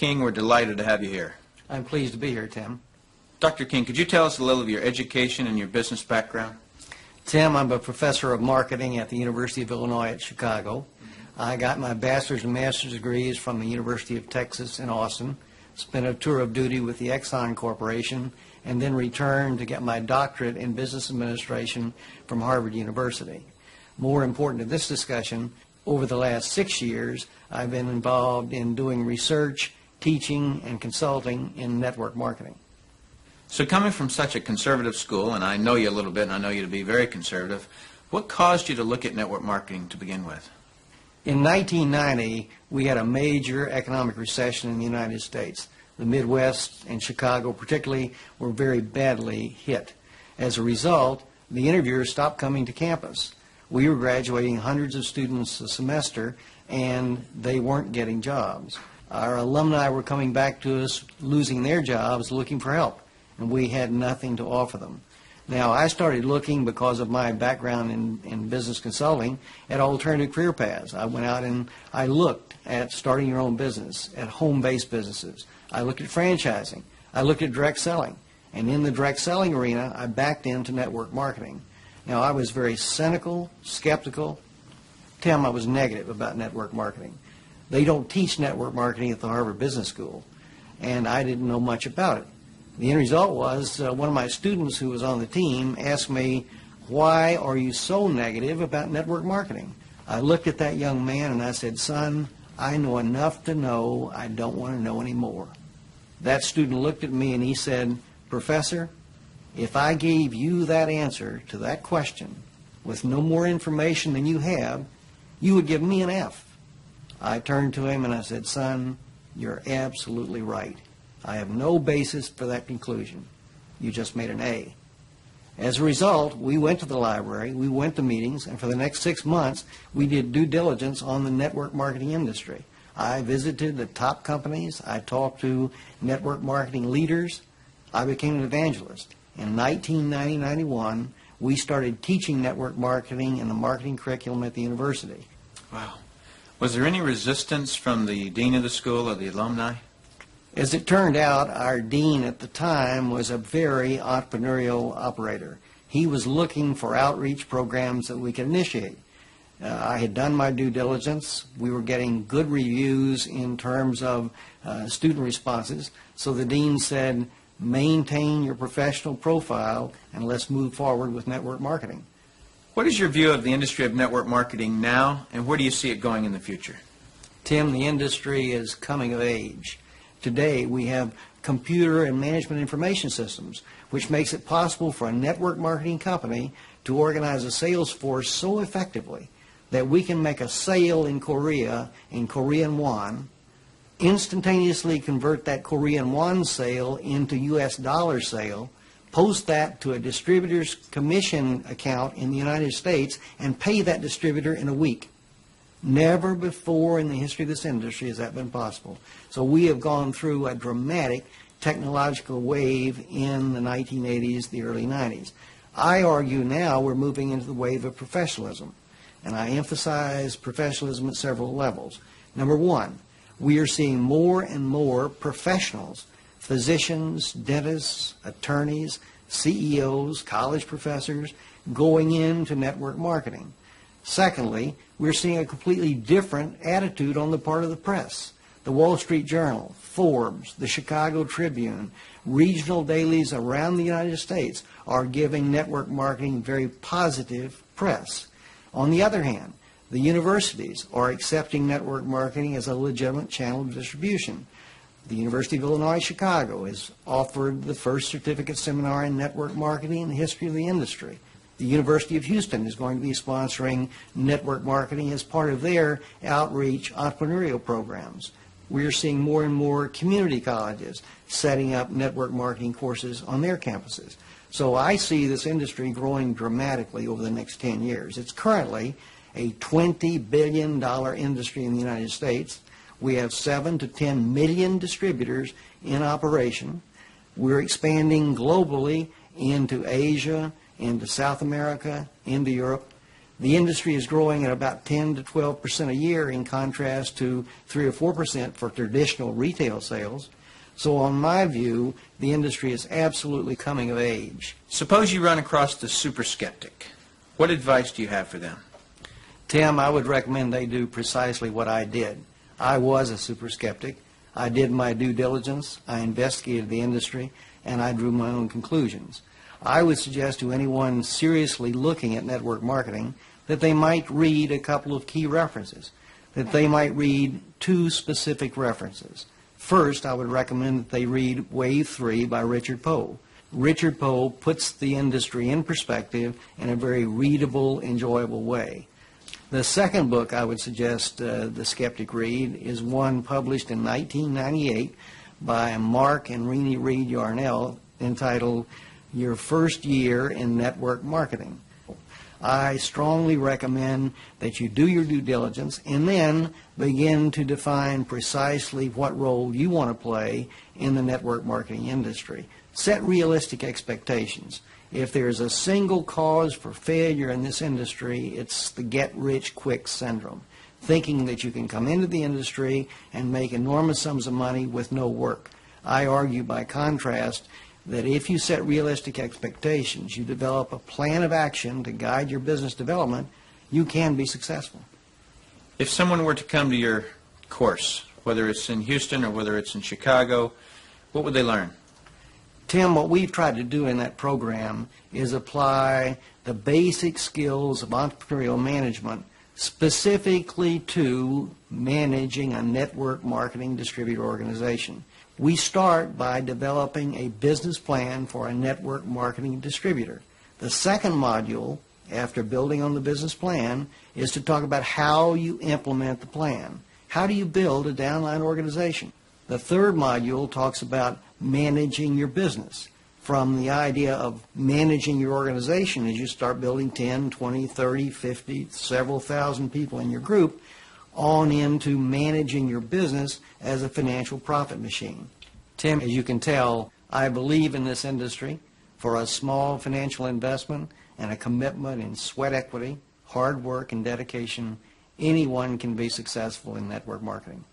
King, we're delighted to have you here. I'm pleased to be here, Tim. Dr. King, could you tell us a little of your education and your business background? Tim, I'm a professor of marketing at the University of Illinois at Chicago. I got my bachelor's and master's degrees from the University of Texas in Austin, spent a tour of duty with the Exxon Corporation, and then returned to get my doctorate in business administration from Harvard University. More important to this discussion, over the last 6 years, I've been involved in doing research, teaching, and consulting in network marketing. So coming from such a conservative school, and I know you a little bit, and I know you to be very conservative, what caused you to look at network marketing to begin with? In 1990, we had a major economic recession in the United States. The Midwest and Chicago particularly were very badly hit. As a result, the interviewers stopped coming to campus. We were graduating hundreds of students a semester, and they weren't getting jobs. Our alumni were coming back to us, losing their jobs, looking for help, and we had nothing to offer them. Now, I started looking, because of my background in business consulting, at alternative career paths. I went out and I looked at starting your own business, at home-based businesses. I looked at franchising. I looked at direct selling. And in the direct selling arena, I backed into network marketing. Now, I was very cynical, skeptical. Tim, I was negative about network marketing. They don't teach network marketing at the Harvard Business School, and I didn't know much about it. The end result was one of my students who was on the team asked me, "Why are you so negative about network marketing?" I looked at that young man and I said, "Son, I know enough to know I don't want to know any more." That student looked at me and he said, "Professor, if I gave you that answer to that question with no more information than you have, you would give me an F." I turned to him and I said, "Son, you're absolutely right. I have no basis for that conclusion. You just made an A." As a result, we went to the library, we went to meetings, and for the next 6 months, we did due diligence on the network marketing industry. I visited the top companies. I talked to network marketing leaders. I became an evangelist. In 1990-91, we started teaching network marketing in the marketing curriculum at the university. Wow. Was there any resistance from the dean of the school or the alumni? As it turned out, our dean at the time was a very entrepreneurial operator. He was looking for outreach programs that we could initiate. I had done my due diligence. We were getting good reviews in terms of student responses. So the dean said, "Maintain your professional profile and let's move forward with network marketing." What is your view of the industry of network marketing now, and where do you see it going in the future? Tim, the industry is coming of age. Today, we have computer and management information systems, which makes it possible for a network marketing company to organize a sales force so effectively that we can make a sale in Korea in Korean won, instantaneously convert that Korean won sale into US dollar sale, post that to a distributor's commission account in the United States, and pay that distributor in a week. Never before in the history of this industry has that been possible. So we have gone through a dramatic technological wave in the 1980s, the early 90s. I argue now we're moving into the wave of professionalism, and I emphasize professionalism at several levels. Number one, we are seeing more and more professionals, physicians, dentists, attorneys, CEOs, college professors, going into network marketing. Secondly, we're seeing a completely different attitude on the part of the press. The Wall Street Journal, Forbes, the Chicago Tribune, regional dailies around the United States are giving network marketing very positive press. On the other hand, the universities are accepting network marketing as a legitimate channel of distribution. The University of Illinois Chicago has offered the first certificate seminar in network marketing in the history of the industry. The University of Houston is going to be sponsoring network marketing as part of their outreach entrepreneurial programs. We are seeing more and more community colleges setting up network marketing courses on their campuses. So I see this industry growing dramatically over the next 10 years. It's currently a $20 billion industry in the United States. We have 7 to 10 million distributors in operation. We're expanding globally into Asia, into South America, into Europe. The industry is growing at about 10 to 12% a year in contrast to 3 or 4% for traditional retail sales. So on my view, the industry is absolutely coming of age. Suppose you run across the super skeptic. What advice do you have for them? Tim, I would recommend they do precisely what I did. I was a super skeptic. I did my due diligence, I investigated the industry, and I drew my own conclusions. I would suggest to anyone seriously looking at network marketing that they might read a couple of key references, that they might read 2 specific references. First, I would recommend that they read Wave 3 by Richard Poe. Richard Poe puts the industry in perspective in a very readable, enjoyable way. The second book I would suggest the skeptic read is one published in 1998 by Mark and Renee Reed Yarnell entitled Your First Year in Network Marketing. I strongly recommend that you do your due diligence and then begin to define precisely what role you want to play in the network marketing industry. Set realistic expectations. If there's a single cause for failure in this industry, it's the get-rich-quick syndrome, thinking that you can come into the industry and make enormous sums of money with no work. I argue, by contrast, that if you set realistic expectations, you develop a plan of action to guide your business development, you can be successful. If someone were to come to your course, whether it's in Houston or whether it's in Chicago, what would they learn? Tim, what we've tried to do in that program is apply the basic skills of entrepreneurial management specifically to managing a network marketing distributor organization. We start by developing a business plan for a network marketing distributor. The second module, after building on the business plan, is to talk about how you implement the plan. How do you build a downline organization? The third module talks about managing your business, from the idea of managing your organization as you start building 10, 20, 30, 50, several thousand people in your group, on into managing your business as a financial profit machine. Tim, as you can tell, I believe in this industry. For a small financial investment and a commitment in sweat equity, hard work, and dedication, anyone can be successful in network marketing.